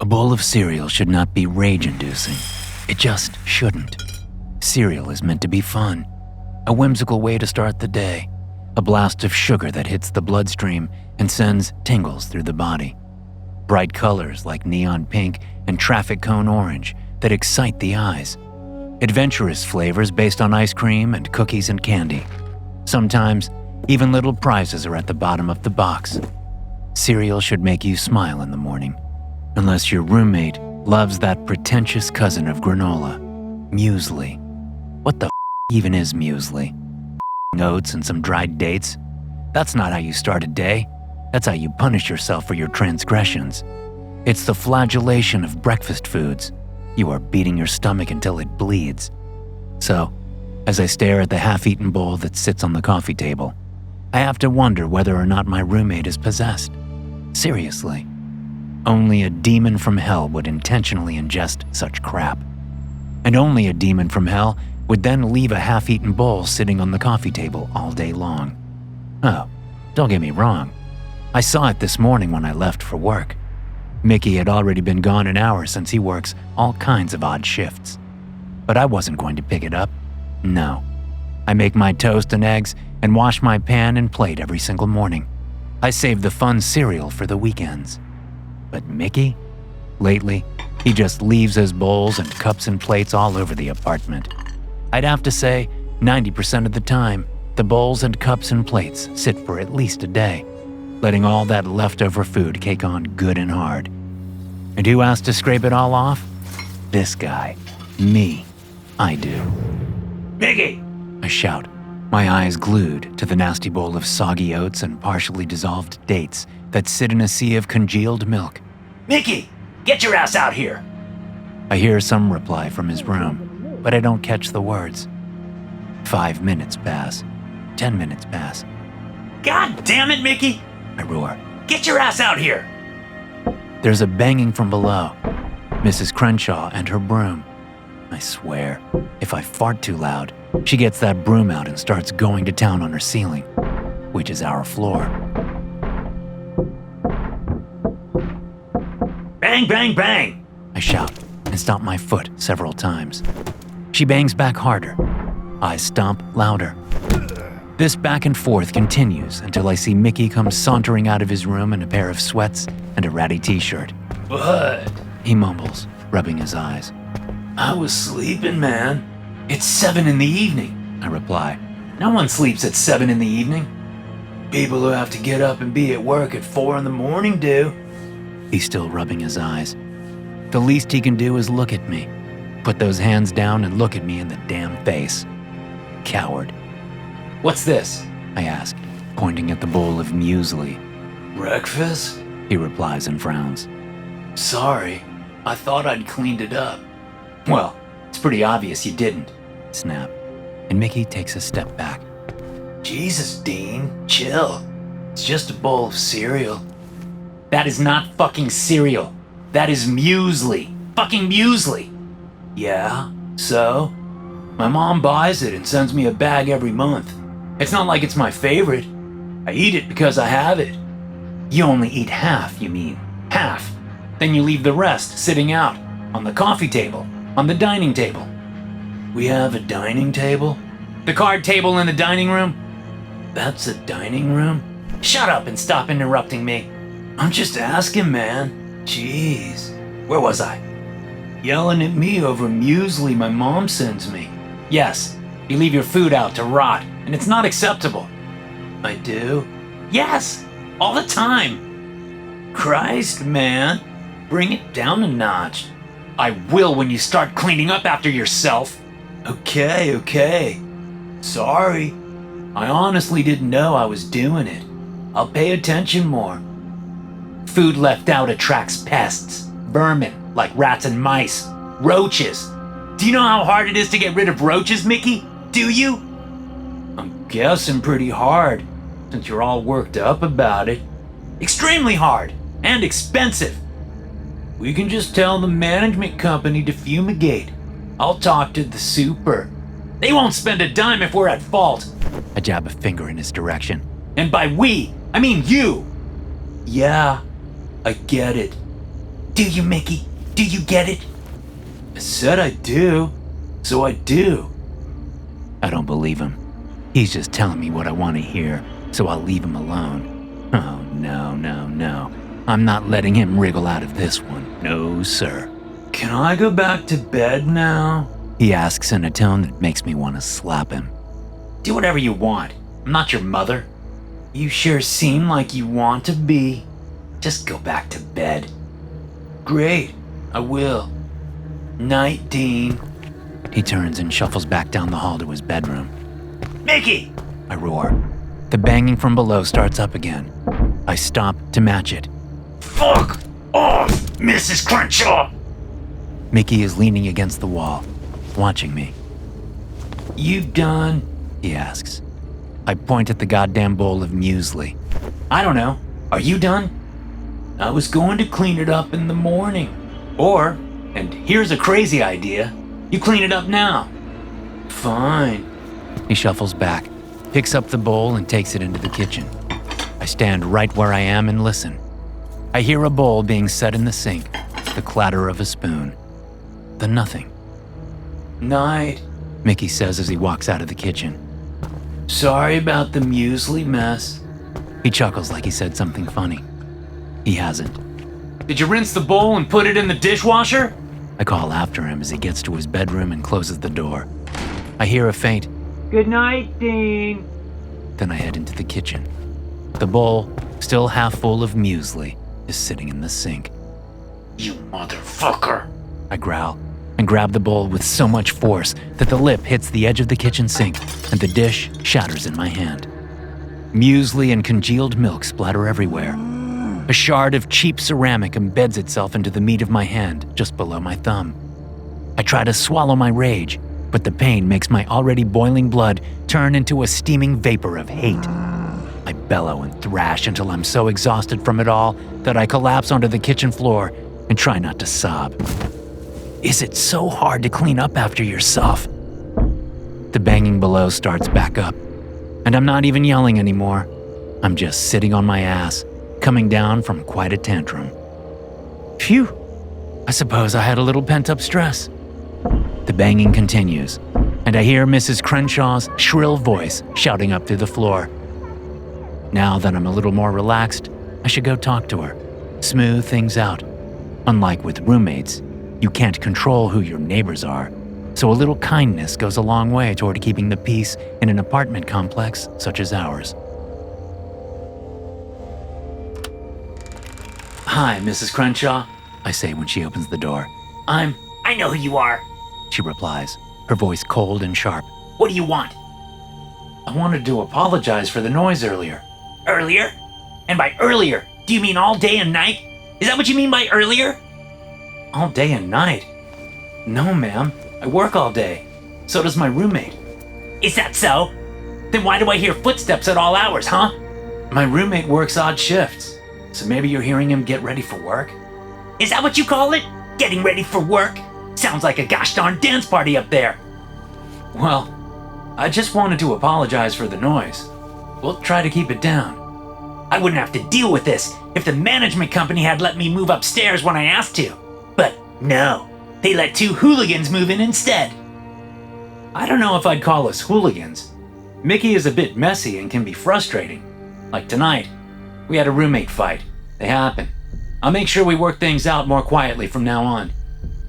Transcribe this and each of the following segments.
bowl of cereal should not be rage-inducing. It just shouldn't. Cereal is meant to be fun, a whimsical way to start the day, a blast of sugar that hits the bloodstream and sends tingles through the body. Bright colors like neon pink and traffic cone orange that excite the eyes. Adventurous flavors based on ice cream and cookies and candy. Sometimes, even little prizes are at the bottom of the box. Cereal should make you smile in the morning, unless your roommate loves that pretentious cousin of granola, muesli. What the even is muesli? Oats and some dried dates? That's not how you start a day. That's how you punish yourself for your transgressions. It's the flagellation of breakfast foods. You are beating your stomach until it bleeds. So, as I stare at the half-eaten bowl that sits on the coffee table, I have to wonder whether or not my roommate is possessed. Seriously. Only a demon from hell would intentionally ingest such crap. And only a demon from hell would then leave a half-eaten bowl sitting on the coffee table all day long. Oh, don't get me wrong. I saw it this morning when I left for work. Mickey had already been gone an hour since he works all kinds of odd shifts. But I wasn't going to pick it up. No. I make my toast and eggs and wash my pan and plate every single morning. I save the fun cereal for the weekends. But Mickey? Lately, he just leaves his bowls and cups and plates all over the apartment. I'd have to say 90% of the time, the bowls and cups and plates sit for at least a day, letting all that leftover food cake on good and hard. And who has to scrape it all off? This guy. Me. I do. Mickey! I shout, my eyes glued to the nasty bowl of soggy oats and partially dissolved dates that sit in a sea of congealed milk. Mickey! Get your ass out here! I hear some reply from his room, but I don't catch the words. 5 minutes pass. 10 minutes pass. God damn it, Mickey! I roar. Get your ass out here! There's a banging from below. Mrs. Crenshaw and her broom. I swear, if I fart too loud, she gets that broom out and starts going to town on her ceiling, which is our floor. Bang, bang, bang! I shout and stomp my foot several times. She bangs back harder. I stomp louder. This back and forth continues until I see Mickey come sauntering out of his room in a pair of sweats and a ratty t-shirt. What? He mumbles, rubbing his eyes. I was sleeping, man. It's 7 in the evening, I reply. No one sleeps at 7 in the evening. People who have to get up and be at work at 4 in the morning do. He's still rubbing his eyes. The least he can do is look at me. Put those hands down and look at me in the damn face. Coward. What's this? I ask, pointing at the bowl of muesli. Breakfast? He replies and frowns. Sorry, I thought I'd cleaned it up. Well, it's pretty obvious you didn't. Snap. And Mickey takes a step back. Jesus, Dean, chill. It's just a bowl of cereal. That is not fucking cereal. That is muesli. Fucking muesli. Yeah, so? My mom buys it and sends me a bag every month. It's not like it's my favorite. I eat it because I have it. You only eat half, you mean. Half. Then you leave the rest sitting out, on the coffee table, on the dining table. We have a dining table? The card table in the dining room? That's a dining room? Shut up and stop interrupting me. I'm just asking, man. Jeez. Where was I? Yelling at me over muesli my mom sends me. Yes, you leave your food out to rot, and it's not acceptable. I do? Yes, all the time. Christ, man. Bring it down a notch. I will when you start cleaning up after yourself. Okay. Sorry. I honestly didn't know I was doing it. I'll pay attention more. Food left out attracts pests, vermin, like rats and mice, roaches. Do you know how hard it is to get rid of roaches, Mickey? Do you? I'm guessing pretty hard, since you're all worked up about it. Extremely hard, and expensive. We can just tell the management company to fumigate. I'll talk to the super. They won't spend a dime if we're at fault. I jab a finger in his direction. And by we, I mean you. Yeah, I get it. Do you, Mickey? Do you get it? I said I do, so I do. I don't believe him. He's just telling me what I want to hear, so I'll leave him alone. Oh, no. I'm not letting him wriggle out of this one. No, sir. Can I go back to bed now? He asks in a tone that makes me want to slap him. Do whatever you want. I'm not your mother. You sure seem like you want to be. Just go back to bed. Great, I will. Night, Dean. He turns and shuffles back down the hall to his bedroom. Mickey! I roar. The banging from below starts up again. I stop to match it. Fuck off, Mrs. Crenshaw! Mickey is leaning against the wall, watching me. You done? He asks. I point at the goddamn bowl of muesli. I don't know. Are you done? I was going to clean it up in the morning. Or, and here's a crazy idea, you clean it up now. Fine. He shuffles back, picks up the bowl and takes it into the kitchen. I stand right where I am and listen. I hear a bowl being set in the sink, the clatter of a spoon. The nothing. Night, Mickey says as he walks out of the kitchen. Sorry about the muesli mess. He chuckles like he said something funny. He hasn't. Did you rinse the bowl and put it in the dishwasher? I call after him as he gets to his bedroom and closes the door. I hear a faint, "Good night, Dean." Then I head into the kitchen. The bowl, still half full of muesli, is sitting in the sink. You motherfucker, I growl, and grab the bowl with so much force that the lip hits the edge of the kitchen sink and the dish shatters in my hand. Muesli and congealed milk splatter everywhere. A shard of cheap ceramic embeds itself into the meat of my hand just below my thumb. I try to swallow my rage, but the pain makes my already boiling blood turn into a steaming vapor of hate. I bellow and thrash until I'm so exhausted from it all that I collapse onto the kitchen floor and try not to sob. Is it so hard to clean up after yourself? The banging below starts back up, and I'm not even yelling anymore. I'm just sitting on my ass, coming down from quite a tantrum. Phew, I suppose I had a little pent-up stress. The banging continues, and I hear Mrs. Crenshaw's shrill voice shouting up through the floor. Now that I'm a little more relaxed, I should go talk to her, smooth things out. Unlike with roommates, you can't control who your neighbors are, so a little kindness goes a long way toward keeping the peace in an apartment complex such as ours. Hi, Mrs. Crenshaw, I say when she opens the door. I know who you are, she replies, her voice cold and sharp. What do you want? I wanted to apologize for the noise earlier. Earlier? And by earlier, do you mean all day and night? Is that what you mean by earlier? All day and night? No, ma'am. I work all day. So does my roommate. Is that so? Then why do I hear footsteps at all hours, huh? My roommate works odd shifts. So maybe you're hearing him get ready for work? Is that what you call it? Getting ready for work? Sounds like a gosh darn dance party up there. Well, I just wanted to apologize for the noise. We'll try to keep it down. I wouldn't have to deal with this if the management company had let me move upstairs when I asked to. But no, they let two hooligans move in instead. I don't know if I'd call us hooligans. Mickey is a bit messy and can be frustrating. Like tonight, we had a roommate fight. They happen. I'll make sure we work things out more quietly from now on.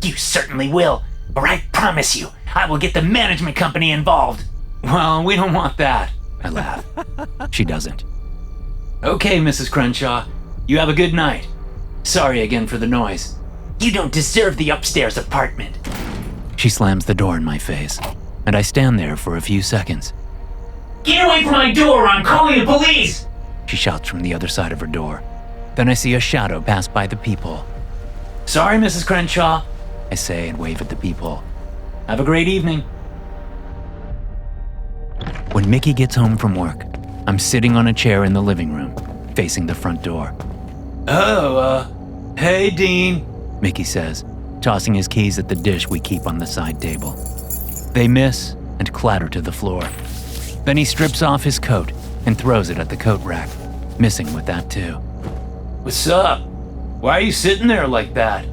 You certainly will, or I promise you, I will get the management company involved. Well, we don't want that, I laugh. She doesn't. Okay, Mrs. Crenshaw, you have a good night. Sorry again for the noise. You don't deserve the upstairs apartment. She slams the door in my face, and I stand there for a few seconds. Get away from my door or I'm calling the police! She shouts from the other side of her door. Then I see a shadow pass by the peephole. Sorry, Mrs. Crenshaw, I say and wave at the peephole. Have a great evening. When Mickey gets home from work, I'm sitting on a chair in the living room, facing the front door. Hey, Dean, Mickey says, tossing his keys at the dish we keep on the side table. They miss and clatter to the floor. Then he strips off his coat and throws it at the coat rack, missing with that too. What's up? Why are you sitting there like that?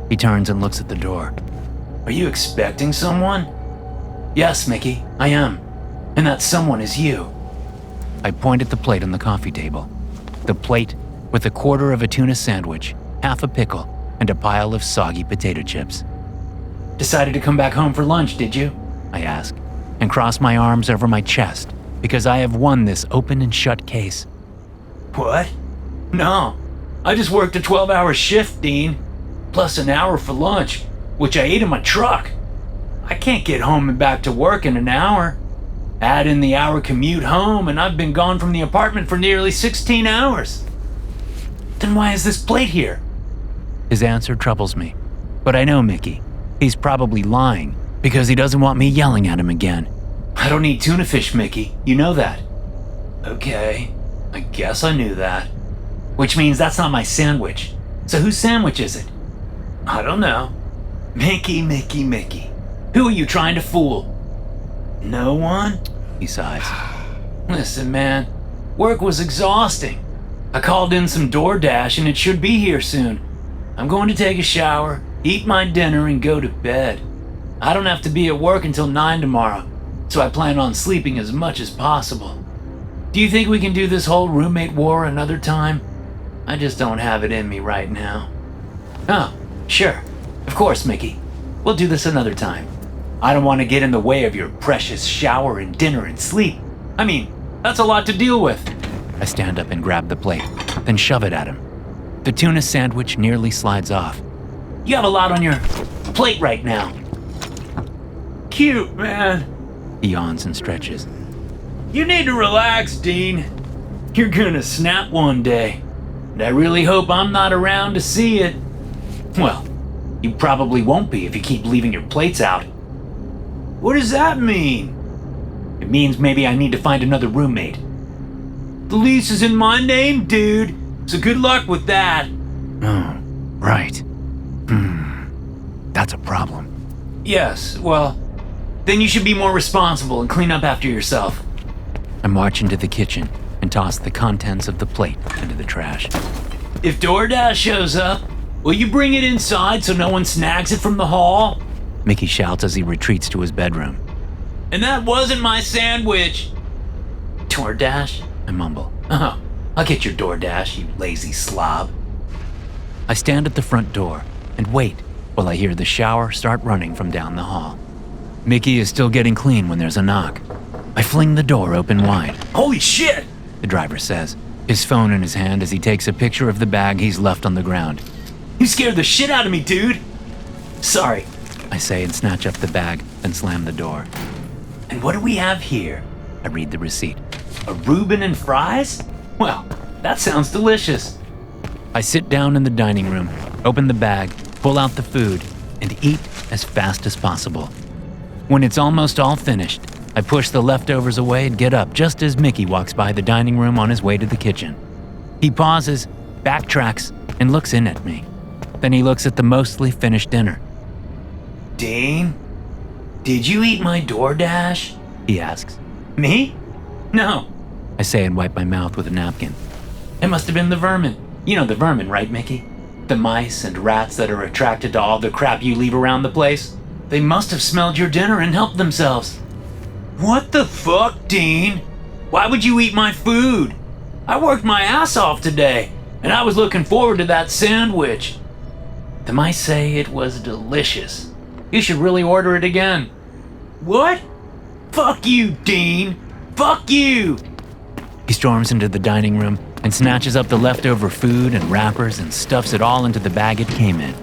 He turns and looks at the door. Are you expecting someone? Yes, Mickey, I am. And that someone is you. I point at the plate on the coffee table. The plate with a quarter of a tuna sandwich, half a pickle, and a pile of soggy potato chips. Decided to come back home for lunch, did you? I ask, and cross my arms over my chest because I have won this open and shut case. What? No, I just worked a 12-hour shift, Dean, plus an hour for lunch, which I ate in my truck. I can't get home and back to work in an hour. Add in the hour commute home, and I've been gone from the apartment for nearly 16 hours. Then why is this plate here? His answer troubles me, but I know Mickey. He's probably lying because he doesn't want me yelling at him again. I don't eat tuna fish, Mickey. You know that. Okay, I guess I knew that. Which means that's not my sandwich. So whose sandwich is it? I don't know. Mickey. Who are you trying to fool? No one? He sighs. Listen, man, work was exhausting. I called in some DoorDash and it should be here soon. I'm going to take a shower, eat my dinner, and go to bed. I don't have to be at work until 9 tomorrow, so I plan on sleeping as much as possible. Do you think we can do this whole roommate war another time? I just don't have it in me right now. Oh, sure. Of course, Mickey. We'll do this another time. I don't want to get in the way of your precious shower and dinner and sleep. I mean, that's a lot to deal with. I stand up and grab the plate, then shove it at him. The tuna sandwich nearly slides off. You have a lot on your plate right now. Cute, man. He yawns and stretches. You need to relax, Dean. You're gonna snap one day, and I really hope I'm not around to see it. Well, you probably won't be if you keep leaving your plates out. What does that mean? It means maybe I need to find another roommate. The lease is in my name, dude, so good luck with that. Oh, right. That's a problem. Yes, well, then you should be more responsible and clean up after yourself. I march into the kitchen and toss the contents of the plate into the trash. If DoorDash shows up, will you bring it inside so no one snags it from the hall? Mickey shouts as he retreats to his bedroom. And that wasn't my sandwich. DoorDash? I mumble. Oh, I'll get your DoorDash, you lazy slob. I stand at the front door and wait while I hear the shower start running from down the hall. Mickey is still getting clean when there's a knock. I fling the door open wide. Holy shit! The driver says, his phone in his hand as he takes a picture of the bag he's left on the ground. You scared the shit out of me, dude! Sorry, I say and snatch up the bag, then slam the door. And what do we have here? I read the receipt. A Reuben and fries? Well, that sounds delicious. I sit down in the dining room, open the bag, pull out the food, and eat as fast as possible. When it's almost all finished, I push the leftovers away and get up just as Mickey walks by the dining room on his way to the kitchen. He pauses, backtracks, and looks in at me. Then he looks at the mostly finished dinner. Dean, did you eat my DoorDash? He asks. Me? No, I say and wipe my mouth with a napkin. It must have been the vermin. You know the vermin, right, Mickey? The mice and rats that are attracted to all the crap you leave around the place. They must have smelled your dinner and helped themselves. What the fuck, Dean? Why would you eat my food? I worked my ass off today, and I was looking forward to that sandwich. The mice say it was delicious. You should really order it again. What? Fuck you, Dean. Fuck you! He storms into the dining room and snatches up the leftover food and wrappers and stuffs it all into the bag it came in.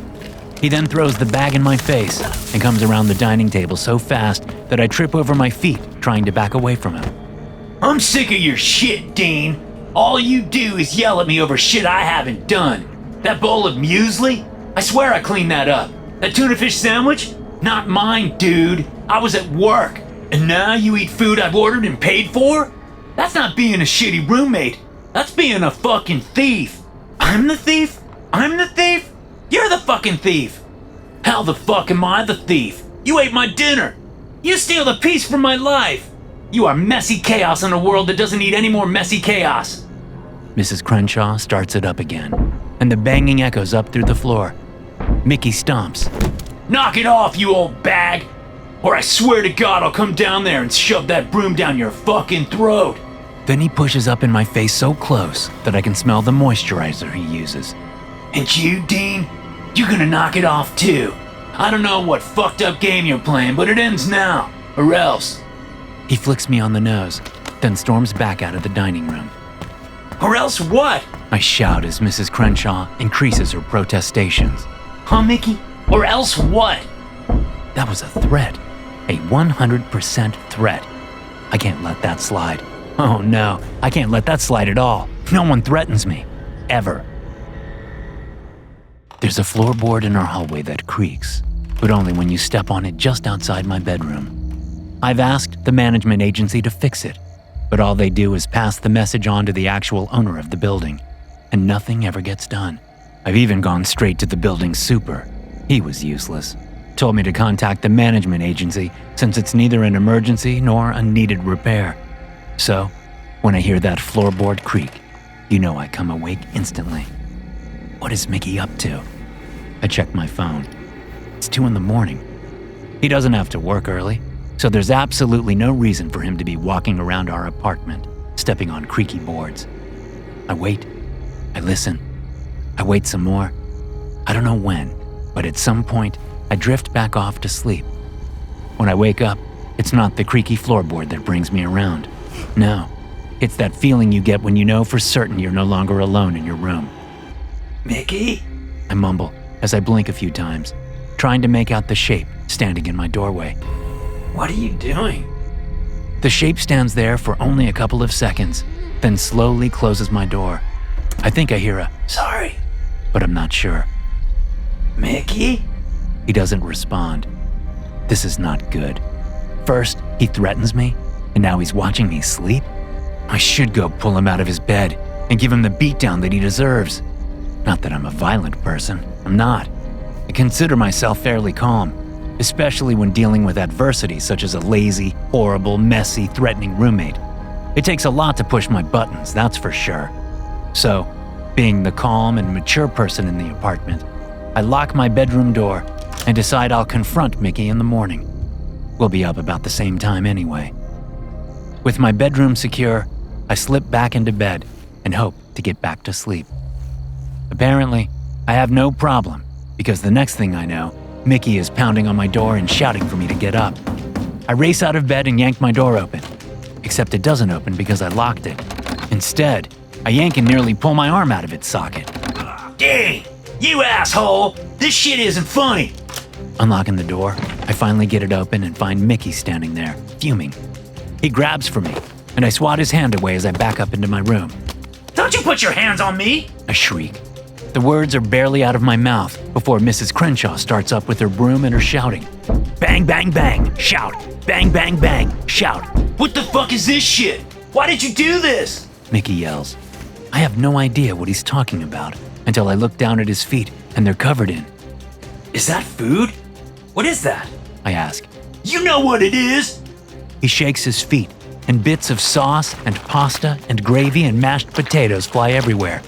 He then throws the bag in my face and comes around the dining table so fast that I trip over my feet trying to back away from him. I'm sick of your shit, Dean. All you do is yell at me over shit I haven't done. That bowl of muesli? I swear I cleaned that up. That tuna fish sandwich? Not mine, dude. I was at work. And now you eat food I've ordered and paid for? That's not being a shitty roommate. That's being a fucking thief. I'm the thief? I'm the thief? You're the fucking thief. How the fuck am I the thief? You ate my dinner. You steal a piece from my life. You are messy chaos in a world that doesn't need any more messy chaos. Mrs. Crenshaw starts it up again, and the banging echoes up through the floor. Mickey stomps. Knock it off, you old bag! Or I swear to God I'll come down there and shove that broom down your fucking throat! Then he pushes up in my face so close that I can smell the moisturizer he uses. And you, Dean? You gonna knock it off too? I don't know what fucked up game you're playing, but it ends now, or else. He flicks me on the nose, then storms back out of the dining room. Or else what? I shout as Mrs. Crenshaw increases her protestations. Huh, Mickey? Or else what? That was a threat. A 100% threat. I can't let that slide. Oh no, I can't let that slide at all. No one threatens me. Ever. There's a floorboard in our hallway that creaks, but only when you step on it just outside my bedroom. I've asked the management agency to fix it, but all they do is pass the message on to the actual owner of the building, and nothing ever gets done. I've even gone straight to the building's super. He was useless. Told me to contact the management agency since it's neither an emergency nor a needed repair. So, when I hear that floorboard creak, you know I come awake instantly. What is Mickey up to? I check my phone. It's 2 a.m. He doesn't have to work early, so there's absolutely no reason for him to be walking around our apartment, stepping on creaky boards. I wait. I listen. I wait some more. I don't know when, but at some point, I drift back off to sleep. When I wake up, it's not the creaky floorboard that brings me around. No, it's that feeling you get when you know for certain you're no longer alone in your room. Mickey? I mumble as I blink a few times, trying to make out the shape standing in my doorway. What are you doing? The shape stands there for only a couple of seconds, then slowly closes my door. I think I hear a sorry, but I'm not sure. Mickey? He doesn't respond. This is not good. First, he threatens me, and now he's watching me sleep? I should go pull him out of his bed and give him the beatdown that he deserves. Not that I'm a violent person. I'm not. I consider myself fairly calm, especially when dealing with adversity such as a lazy, horrible, messy, threatening roommate. It takes a lot to push my buttons, that's for sure. So, being the calm and mature person in the apartment, I lock my bedroom door and decide I'll confront Mickey in the morning. We'll be up about the same time anyway. With my bedroom secure, I slip back into bed and hope to get back to sleep. Apparently, I have no problem, because the next thing I know, Mickey is pounding on my door and shouting for me to get up. I race out of bed and yank my door open, except it doesn't open because I locked it. Instead, I yank and nearly pull my arm out of its socket. Dang, you asshole! This shit isn't funny! Unlocking the door, I finally get it open and find Mickey standing there, fuming. He grabs for me, and I swat his hand away as I back up into my room. Don't you put your hands on me! I shriek. The words are barely out of my mouth before Mrs. Crenshaw starts up with her broom and her shouting. Bang, bang, bang, shout. Bang, bang, bang, shout. What the fuck is this shit? Why did you do this? Mickey yells. I have no idea what he's talking about until I look down at his feet and they're covered in. Is that food? What is that? I ask. You know what it is! He shakes his feet, and bits of sauce and pasta and gravy and mashed potatoes fly everywhere.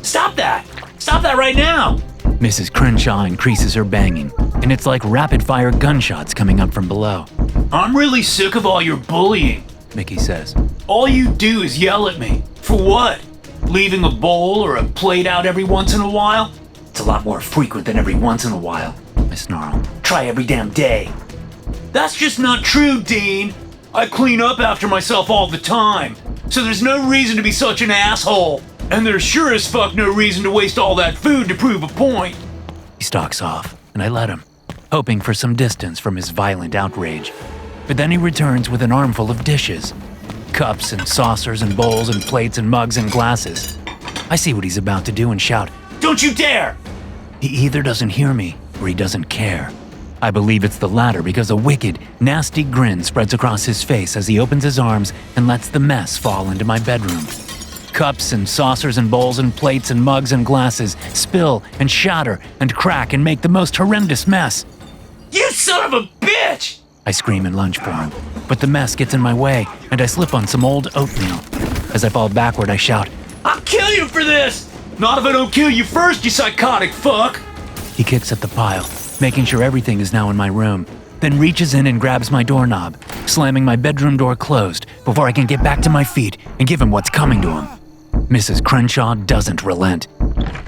Stop that! Stop that right now! Mrs. Crenshaw increases her banging, and it's like rapid-fire gunshots coming up from below. I'm really sick of all your bullying, Mickey says. All you do is yell at me. For what? Leaving a bowl or a plate out every once in a while? It's a lot more frequent than every once in a while. I snarl. Try every damn day. That's just not true, Dean. I clean up after myself all the time, so there's no reason to be such an asshole. And there's sure as fuck no reason to waste all that food to prove a point. He stalks off, and I let him, hoping for some distance from his violent outrage. But then he returns with an armful of dishes. Cups and saucers and bowls and plates and mugs and glasses. I see what he's about to do and shout, Don't you dare! He either doesn't hear me or he doesn't care. I believe it's the latter because a wicked, nasty grin spreads across his face as he opens his arms and lets the mess fall into my bedroom. Cups and saucers and bowls and plates and mugs and glasses spill and shatter and crack and make the most horrendous mess. You son of a bitch! I scream and lunge for him, but the mess gets in my way and I slip on some old oatmeal. As I fall backward, I shout, I'll kill kill you for this! Not if I don't kill you first, you psychotic fuck! He kicks at the pile, making sure everything is now in my room, then reaches in and grabs my doorknob, slamming my bedroom door closed before I can get back to my feet and give him what's coming to him. Mrs. Crenshaw doesn't relent.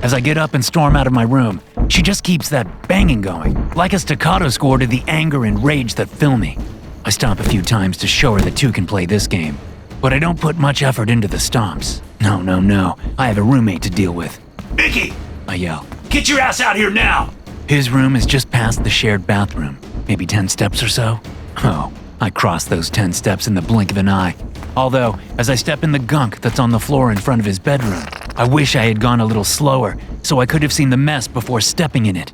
As I get up and storm out of my room, she just keeps that banging going, like a staccato score to the anger and rage that fill me. I stomp a few times to show her that two can play this game, but I don't put much effort into the stomps. No, I have a roommate to deal with. Mickey! I yell. Get your ass out here now! His room is just past the shared bathroom, maybe 10 steps or so. Oh, I cross those 10 steps in the blink of an eye. Although, as I step in the gunk that's on the floor in front of his bedroom, I wish I had gone a little slower so I could have seen the mess before stepping in it.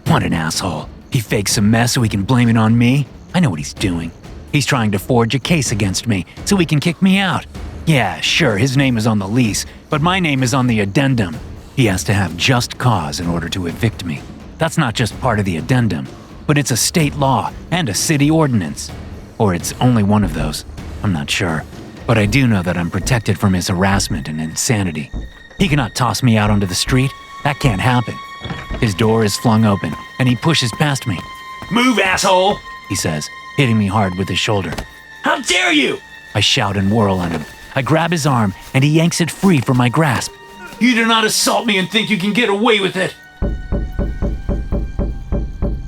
What an asshole. He fakes a mess so he can blame it on me. I know what he's doing. He's trying to forge a case against me so he can kick me out. Yeah, sure, his name is on the lease, but my name is on the addendum. He has to have just cause in order to evict me. That's not just part of the addendum, but it's a state law and a city ordinance. Or it's only one of those. I'm not sure. But I do know that I'm protected from his harassment and insanity. He cannot toss me out onto the street. That can't happen. His door is flung open, and he pushes past me. Move, asshole! He says, hitting me hard with his shoulder. How dare you! I shout and whirl on him. I grab his arm, and he yanks it free from my grasp. You do not assault me and think you can get away with it!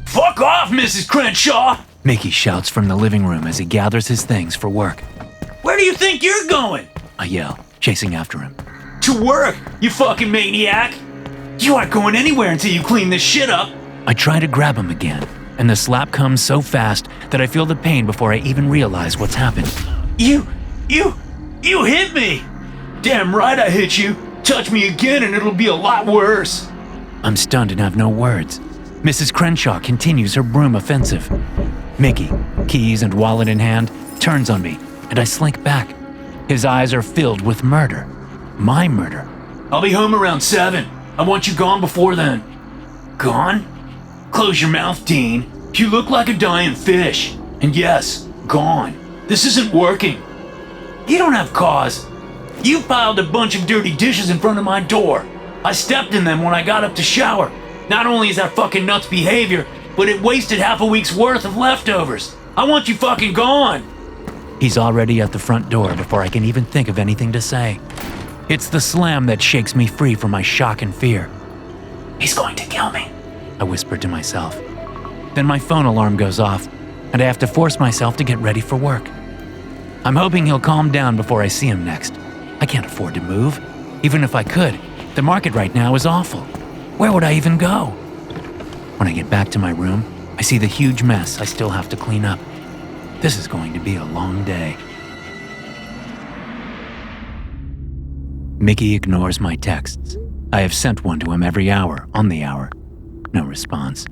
Fuck off, Mrs. Crenshaw! Mickey shouts from the living room as he gathers his things for work. Where do you think you're going? I yell, chasing after him. To work, you fucking maniac! You aren't going anywhere until you clean this shit up! I try to grab him again, and the slap comes so fast that I feel the pain before I even realize what's happened. You hit me! Damn right I hit you! Touch me again and it'll be a lot worse! I'm stunned and have no words. Mrs. Crenshaw continues her broom offensive. Mickey, keys and wallet in hand, turns on me, and I slink back. His eyes are filled with murder. My murder. I'll be home around 7. I want you gone before then. Gone? Close your mouth, Dean. You look like a dying fish. And yes, gone. This isn't working. You don't have cause. You piled a bunch of dirty dishes in front of my door. I stepped in them when I got up to shower. Not only is that fucking nuts behavior, but it wasted half a week's worth of leftovers. I want you fucking gone. He's already at the front door before I can even think of anything to say. It's the slam that shakes me free from my shock and fear. He's going to kill me, I whispered to myself. Then my phone alarm goes off, and I have to force myself to get ready for work. I'm hoping he'll calm down before I see him next. I can't afford to move. Even if I could, the market right now is awful. Where would I even go? When I get back to my room, I see the huge mess I still have to clean up. This is going to be a long day. Mickey ignores my texts. I have sent one to him every hour, on the hour. No response.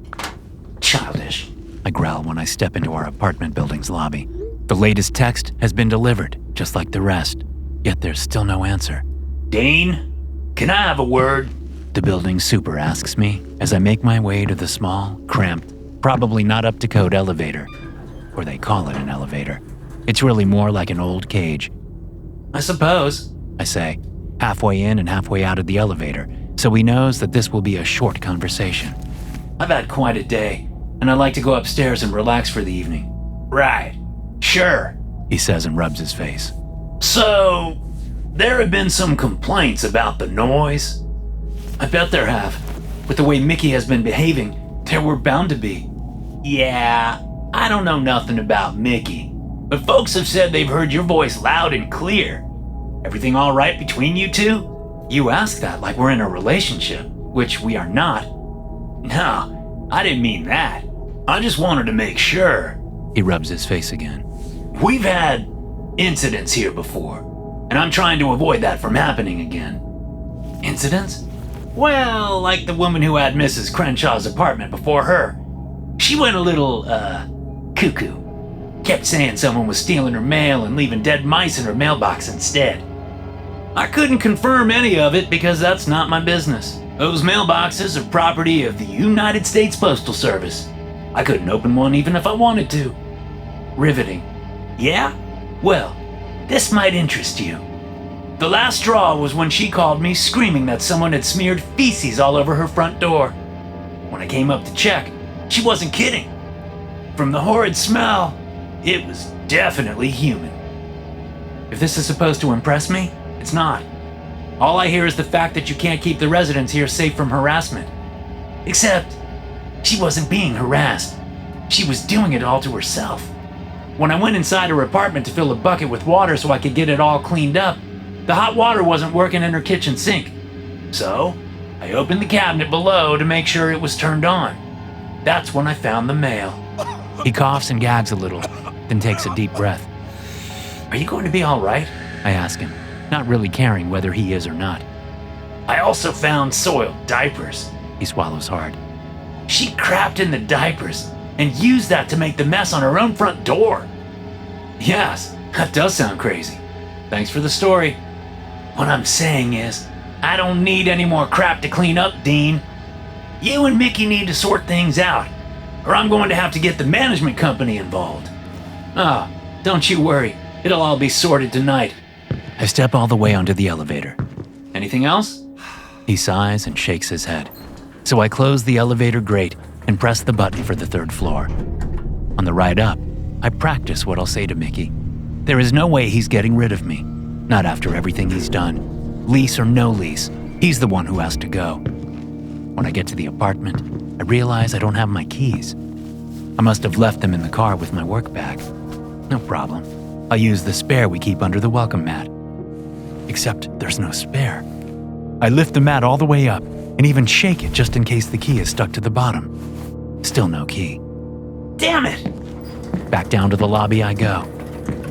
Childish. I growl when I step into our apartment building's lobby. The latest text has been delivered, just like the rest. Yet there's still no answer. Dane, can I have a word? The building super asks me as I make my way to the small, cramped, probably not up to code elevator. Or they call it an elevator. It's really more like an old cage. I suppose, I say, halfway in and halfway out of the elevator, so he knows that this will be a short conversation. I've had quite a day, and I'd like to go upstairs and relax for the evening. Right. Sure, he says and rubs his face. So, there have been some complaints about the noise? I bet there have. With the way Mickey has been behaving, there were bound to be. Yeah, I don't know nothing about Mickey, but folks have said they've heard your voice loud and clear. Everything all right between you two? You ask that like we're in a relationship, which we are not. No, I didn't mean that. I just wanted to make sure. He rubs his face again. We've had incidents here before, and I'm trying to avoid that from happening again. Incidents? Well, like the woman who had Mrs. Crenshaw's apartment before her. She went a little, cuckoo. Kept saying someone was stealing her mail and leaving dead mice in her mailbox instead. I couldn't confirm any of it because that's not my business. Those mailboxes are property of the United States Postal Service. I couldn't open one even if I wanted to. Riveting. Yeah? Well, this might interest you. The last straw was when she called me screaming that someone had smeared feces all over her front door. When I came up to check, she wasn't kidding. From the horrid smell, it was definitely human. If this is supposed to impress me, it's not. All I hear is the fact that you can't keep the residents here safe from harassment. Except, she wasn't being harassed. She was doing it all to herself. When I went inside her apartment to fill a bucket with water so I could get it all cleaned up, the hot water wasn't working in her kitchen sink. So, I opened the cabinet below to make sure it was turned on. That's when I found the mail. He coughs and gags a little, then takes a deep breath. Are you going to be all right? I ask him, not really caring whether he is or not. I also found soiled diapers. He swallows hard. She crapped in the diapers and used that to make the mess on her own front door. Yes, that does sound crazy. Thanks for the story. What I'm saying is, I don't need any more crap to clean up, Dean. You and Mickey need to sort things out, or I'm going to have to get the management company involved. Ah, don't you worry. It'll all be sorted tonight. I step all the way onto the elevator. Anything else? He sighs and shakes his head. So I close the elevator grate and press the button for the 3rd floor. On the ride up, I practice what I'll say to Mickey. There is no way he's getting rid of me. Not after everything he's done. Lease or no lease, he's the one who has to go. When I get to the apartment, I realize I don't have my keys. I must have left them in the car with my work bag. No problem. I'll use the spare we keep under the welcome mat. Except there's no spare. I lift the mat all the way up and even shake it just in case the key is stuck to the bottom. Still no key. Damn it! Back down to the lobby I go.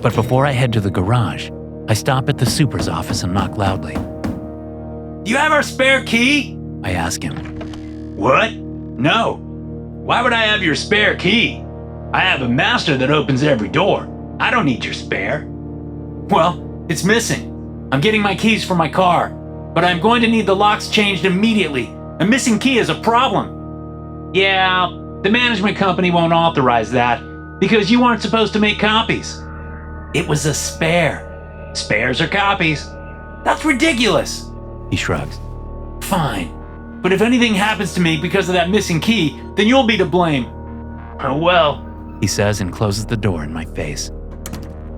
But before I head to the garage, I stop at the super's office and knock loudly. Do you have our spare key? I ask him. What? No. Why would I have your spare key? I have a master that opens every door. I don't need your spare. Well, it's missing. I'm getting my keys for my car, but I'm going to need the locks changed immediately. A missing key is a problem. Yeah, the management company won't authorize that because you aren't supposed to make copies. It was a spare. Spares are copies. That's ridiculous. He shrugs. Fine. But if anything happens to me because of that missing key, then you'll be to blame. Oh well, he says and closes the door in my face.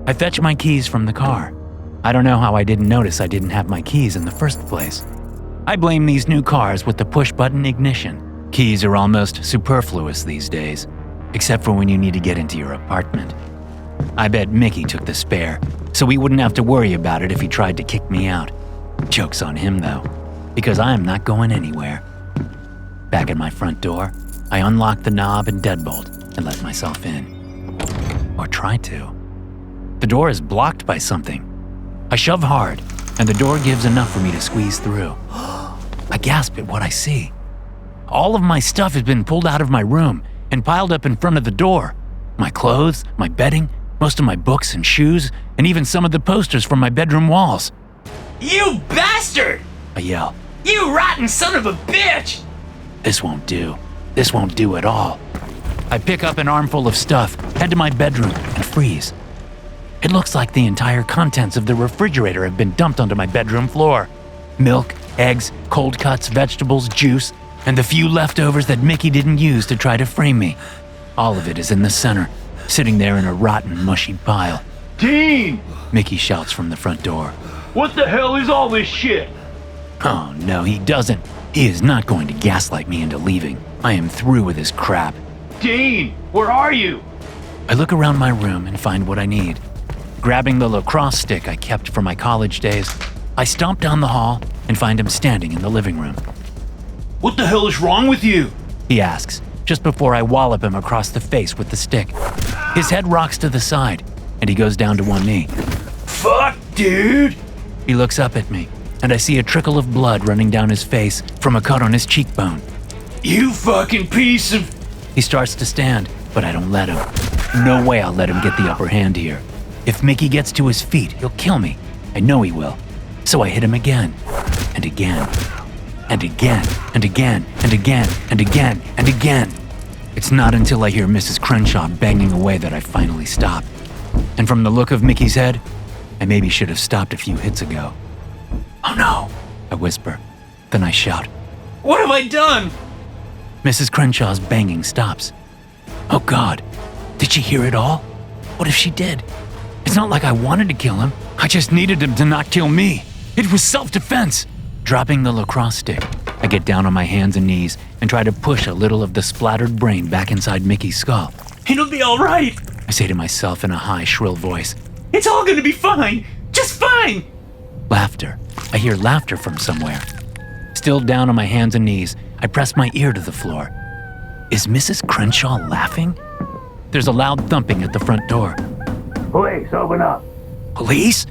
I fetch my keys from the car. I don't know how I didn't notice I didn't have my keys in the first place. I blame these new cars with the push-button ignition. Keys are almost superfluous these days, except for when you need to get into your apartment. I bet Mickey took the spare, so we wouldn't have to worry about it if he tried to kick me out. Joke's on him, though, because I am not going anywhere. Back at my front door, I unlock the knob and deadbolt and let myself in. Or try to. The door is blocked by something. I shove hard, and the door gives enough for me to squeeze through. I gasp at what I see. All of my stuff has been pulled out of my room and piled up in front of the door. My clothes, my bedding, most of my books and shoes, and even some of the posters from my bedroom walls. You bastard! I yell. You rotten son of a bitch! This won't do. This won't do at all. I pick up an armful of stuff, head to my bedroom, and freeze. It looks like the entire contents of the refrigerator have been dumped onto my bedroom floor. Milk, eggs, cold cuts, vegetables, juice, and the few leftovers that Mickey didn't use to try to frame me. All of it is in the center, sitting there in a rotten, mushy pile. Dean! Mickey shouts from the front door. What the hell is all this shit? Oh no, he doesn't. He is not going to gaslight me into leaving. I am through with his crap. Dean, where are you? I look around my room and find what I need. Grabbing the lacrosse stick I kept from my college days, I stomp down the hall and find him standing in the living room. What the hell is wrong with you? He asks, just before I wallop him across the face with the stick. His head rocks to the side, and he goes down to one knee. Fuck, dude! He looks up at me, and I see a trickle of blood running down his face from a cut on his cheekbone. You fucking piece of... He starts to stand, but I don't let him. No way I'll let him get the upper hand here. If Mickey gets to his feet, he'll kill me. I know he will. So I hit him again, and again, and again, and again, and again, and again, and again. It's not until I hear Mrs. Crenshaw banging away that I finally stop. And from the look of Mickey's head, I maybe should have stopped a few hits ago. "Oh no," I whisper. Then I shout. What have I done? Mrs. Crenshaw's banging stops. Oh God, did she hear it all? What if she did? It's not like I wanted to kill him. I just needed him to not kill me. It was self-defense. Dropping the lacrosse stick, I get down on my hands and knees and try to push a little of the splattered brain back inside Mickey's skull. It'll be all right. I say to myself in a high, shrill voice. It's all gonna be fine. Just fine. Laughter. I hear laughter from somewhere. Still down on my hands and knees, I press my ear to the floor. Is Mrs. Crenshaw laughing? There's a loud thumping at the front door. Police, open up. Police?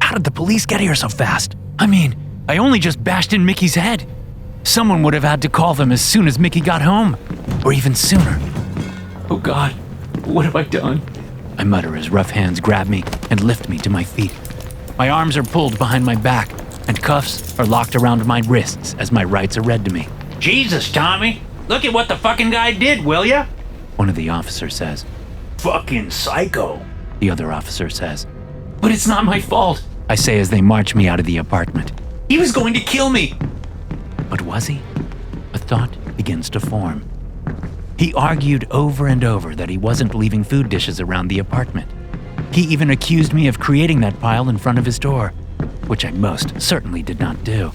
How did the police get here so fast? I mean, I only just bashed in Mickey's head. Someone would have had to call them as soon as Mickey got home, or even sooner. Oh God, what have I done? I mutter as rough hands grab me and lift me to my feet. My arms are pulled behind my back, and cuffs are locked around my wrists as my rights are read to me. Jesus, Tommy, look at what the fucking guy did, will ya? One of the officers says. Fucking psycho. The other officer says. But it's not my fault. I say as they march me out of the apartment. He was going to kill me. But was he? A thought begins to form. He argued over and over that he wasn't leaving food dishes around the apartment. He even accused me of creating that pile in front of his door, which I most certainly did not do.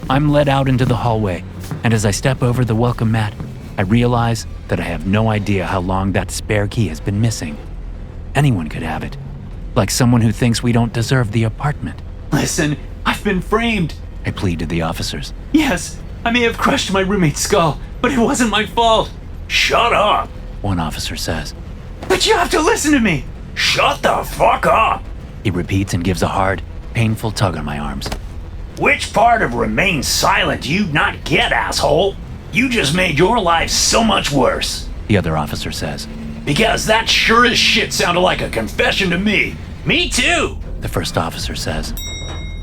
I'm led out into the hallway, and as I step over the welcome mat, I realize that I have no idea how long that spare key has been missing. Anyone could have it, like someone who thinks we don't deserve the apartment. Listen, I've been framed. I plead to the officers. Yes, I may have crushed my roommate's skull, but it wasn't my fault. Shut up. One officer says. But you have to listen to me. Shut the fuck up. He repeats and gives a hard, painful tug on my arms. Which part of remain silent do you not get, asshole? You just made your life so much worse. The other officer says. Because that sure as shit sounded like a confession to me. Me too. The first officer says.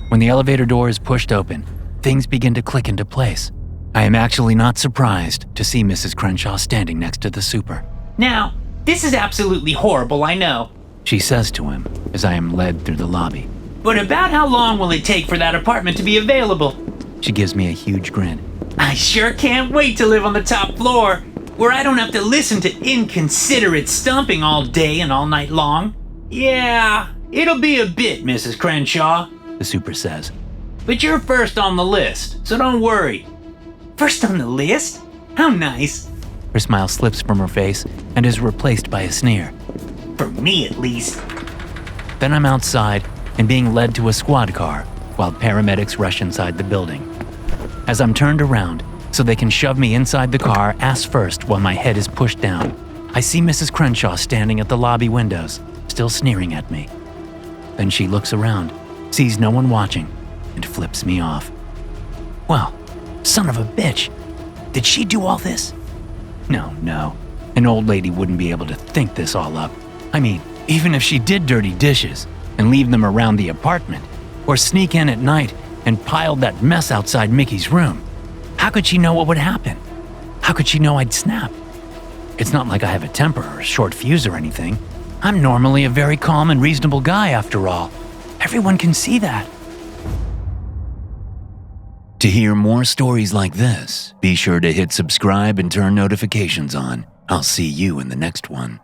When the elevator door is pushed open, things begin to click into place. I am actually not surprised to see Mrs. Crenshaw standing next to the super. Now, this is absolutely horrible, I know. She says to him as I am led through the lobby. But about how long will it take for that apartment to be available? She gives me a huge grin. I sure can't wait to live on the top floor, where I don't have to listen to inconsiderate stumping all day and all night long. Yeah, it'll be a bit, Mrs. Crenshaw, the super says. But you're first on the list, so don't worry. First on the list? How nice. Her smile slips from her face and is replaced by a sneer. For me, at least. Then I'm outside and being led to a squad car while paramedics rush inside the building. As I'm turned around so they can shove me inside the car ass first while my head is pushed down, I see Mrs. Crenshaw standing at the lobby windows, still sneering at me. Then she looks around, sees no one watching, and flips me off. Well, son of a bitch. Did she do all this? No. An old lady wouldn't be able to think this all up. I mean, even if she did dirty dishes and leave them around the apartment, or sneak in at night and pile that mess outside Mickey's room, how could she know what would happen? How could she know I'd snap? It's not like I have a temper or a short fuse or anything. I'm normally a very calm and reasonable guy after all. Everyone can see that. To hear more stories like this, be sure to hit subscribe and turn notifications on. I'll see you in the next one.